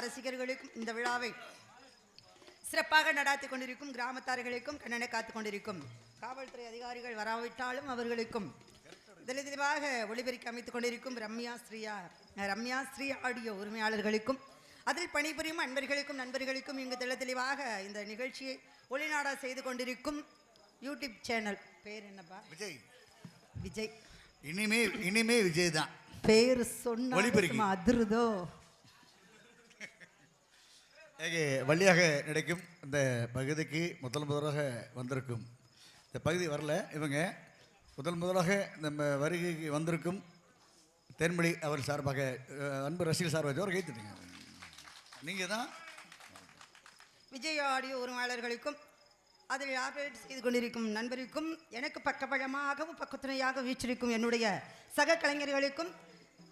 ரசிகர்களுக்கும் இந்த விழாவை சிறப்பாக நடாத்தி கொண்டிருக்கும் கிராமத்தார்களுக்கும் கண்ணனை காத்துக் கொண்டிருக்கும் காவல்துறை அதிகாரிகள் வராவிட்டாலும் அவர்களுக்கும் தெளிவாக ஒளிபெருக்கி அமைத்துக் கொண்டிருக்கும் ரம்யா ஸ்ரீ ஆடியோ உரிமையாளர்களுக்கும் அதில் பணிபுரியும் அன்பர்களுக்கும் நண்பர்களுக்கும் இங்கு தெளிவாக இந்த நிகழ்ச்சியை ஒளிநாடா செய்து கொண்டிருக்கும் யூடியூப் சேனல் பேர் என்னப்பா? விஜய். இனிமே விஜய் தான் பேர் சொன்ன அதிருதோ. வழியாக நடக்கும் இந்த பகுதிக்கு முதலாக வந்திருக்கும் இந்த பகுதி வரல இவங்க முதலாக நம்ம வருகைக்கு வந்திருக்கும் தென்மொழி அவர் சார்பாக அன்பு ரசிகர் சார்பாக ஒரு கைத்துட்டீங்க. நீங்கள் தான் விஜய் ஆடியோ உரிமையாளர்களுக்கும் அதில் ஆபரேட் செய்து கொண்டிருக்கும் நண்பருக்கும் எனக்கு பக்கபலமாகவும் பக்கத்துணையாக வீற்றிருக்கும் என்னுடைய சக கலைஞர்களுக்கும்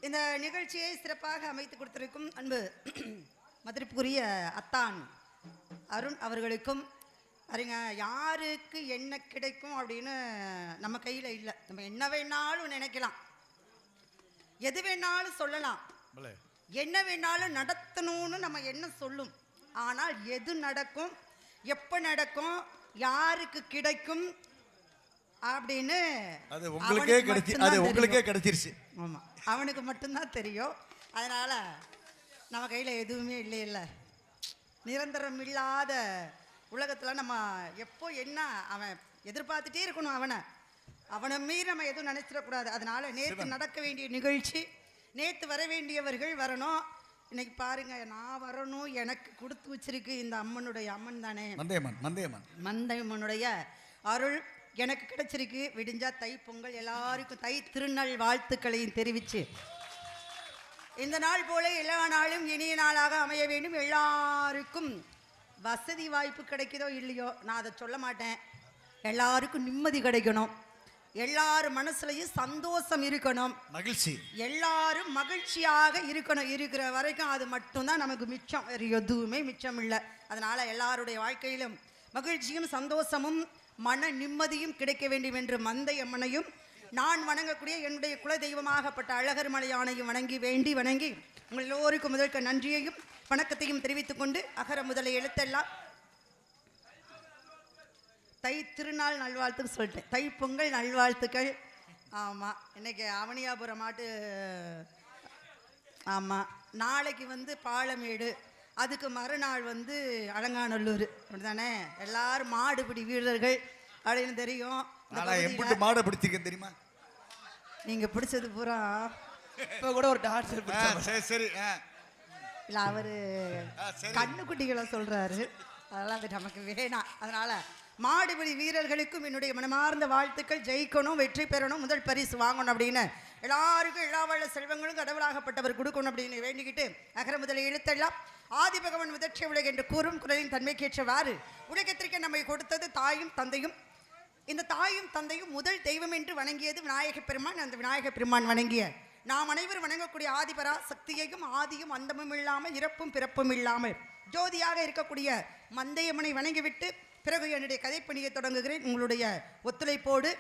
இந்த நிகழ்ச்சியை சிறப்பாக அமைத்து கொடுத்திருக்கும் அன்பு மதிப்புக்குரிய அத்தான் அருண் அவர்களுக்கும் அறிங்க யாருக்கு என்ன கிடைக்கும் அப்படின்னு நம்ம கையில் இல்லை. நம்ம என்ன வேணாலும் நினைக்கலாம், எது வேணாலும் சொல்லலாம், என்ன வேணாலும் நடத்தணும்னு நம்ம என்ன சொல்லும். ஆனால் எது நடக்கும், எப்போ நடக்கும், யாருக்கு கிடைக்கும் அப்படின்னு அது உங்களுக்கே கிடைச்சிருச்சு. ஆமாம், அவனுக்கு மட்டும்தான் தெரியும். அதனால் நம்ம கையில் எதுவுமே இல்லை. நிரந்தரம் இல்லாத உலகத்தில் நம்ம எப்போ என்ன அவன் எதிர்பார்த்துட்டே இருக்கணும். அவனை மீறி நம்ம எதுவும் நினைச்சிடக்கூடாது. அதனால் நேற்று நடக்க வேண்டிய நிகழ்ச்சி, நேற்று வர வேண்டியவர்கள் வரணும். இன்னைக்கு பாருங்க, நான் வரணும், எனக்கு கொடுத்து வச்சிருக்கு இந்த அம்மன் தானே, மந்தையம்மனுடைய அருள் எனக்கு கிடைச்சிருக்கு. விடிஞ்சா தை பொங்கல், எல்லாருக்கும் தை திருநாள் வாழ்த்துக்களையும் தெரிவித்து இந்த நாள் போல எல்லா நாளும் இனிய நாளாக அமைய வேண்டும். எல்லாருக்கும் வசதி வாய்ப்பு கிடைக்குதோ இல்லையோ நான் அதை சொல்ல மாட்டேன், எல்லாருக்கும் நிம்மதி கிடைக்கணும், எல்லாரும் மனசுலையும் சந்தோஷம் இருக்கணும், மகிழ்ச்சி, எல்லாரும் மகிழ்ச்சியாக இருக்கணும். இருக்கிற வரைக்கும் அது மட்டும்தான் நமக்கு மிச்சம், வேறு எதுவுமே மிச்சம் இல்லை. அதனால எல்லாருடைய வாழ்க்கையிலும் மகிழ்ச்சியும் சந்தோஷமும் மன நிம்மதியும் கிடைக்க வேண்டும் என்று மந்தையம்மனையும் நான் வணங்கக்கூடிய என்னுடைய குல தெய்வமாகப்பட்ட அழகர் மலையானையும் வணங்கி உங்கள் எல்லோருக்கும் முதற்க நன்றியையும் வணக்கத்தையும் தெரிவித்துக் கொண்டு அகர முதலை எழுத்தெல்லாம் தை திருநாள் நல்வாழ்த்துக்கு சொல்லிட்டேன், தை பொங்கல் நல்வாழ்த்துக்கள். ஆமாம், இன்னைக்கு அவனியாபுரம் ஆமாம், நாளைக்கு பாலமேடு, அதுக்கு மறுநாள் அலங்காநல்லூர். அப்படிதானே? எல்லாரும் மாடுபிடி வீரர்கள் அப்படின்னு தெரியும். மாடை பிடிச்சிருக்கேன் தெரியுமா? நீங்க பிடிச்சது பூரா இப்போ கூட ஒரு டான்ஸர். சரி, இல்லை அவரு கண்ணுக்குட்டிகளை சொல்றாரு, அதெல்லாம் அது நமக்கு வேணாம். அதனால மாடுபிடி வீரர்களுக்கும் என்னுடைய மனமார்ந்த வாழ்த்துக்கள். ஜெயிக்கணும், வெற்றி பெறணும், முதல் பரிசு வாங்கணும் அப்படின்னு எல்லாருக்கும் எல்லா வள செல்வங்களும் கடவுளாகப்பட்டவர் கொடுக்கணும் அப்படின்னு வேண்டிக்கிட்டு அகர முதலை எழுத்தெல்லாம் ஆதி பகவன் முதற்ற உலக என்று கூறும் குரலின் தன்மைக்கேற்றவாறு உலகத்திற்கு நம்மை கொடுத்தது தாயும் தந்தையும். இந்த தாயும் தந்தையும் முதல் தெய்வம் என்று வணங்கியது விநாயக பெருமான். அந்த விநாயக பெருமான் வணங்கிய நாம் அனைவரும் வணங்கக்கூடிய ஆதிபரா சக்தியையும் ஆதியும் அந்தமும் இல்லாமல் இறப்பும் பிறப்பும் இல்லாமல் ஜோதியாக இருக்கக்கூடிய மந்தையம்மனை வணங்கிவிட்டு பிறகு என்னுடைய கதைப்பணியை தொடங்குகிறேன். உங்களுடைய ஒத்துழைப்போடு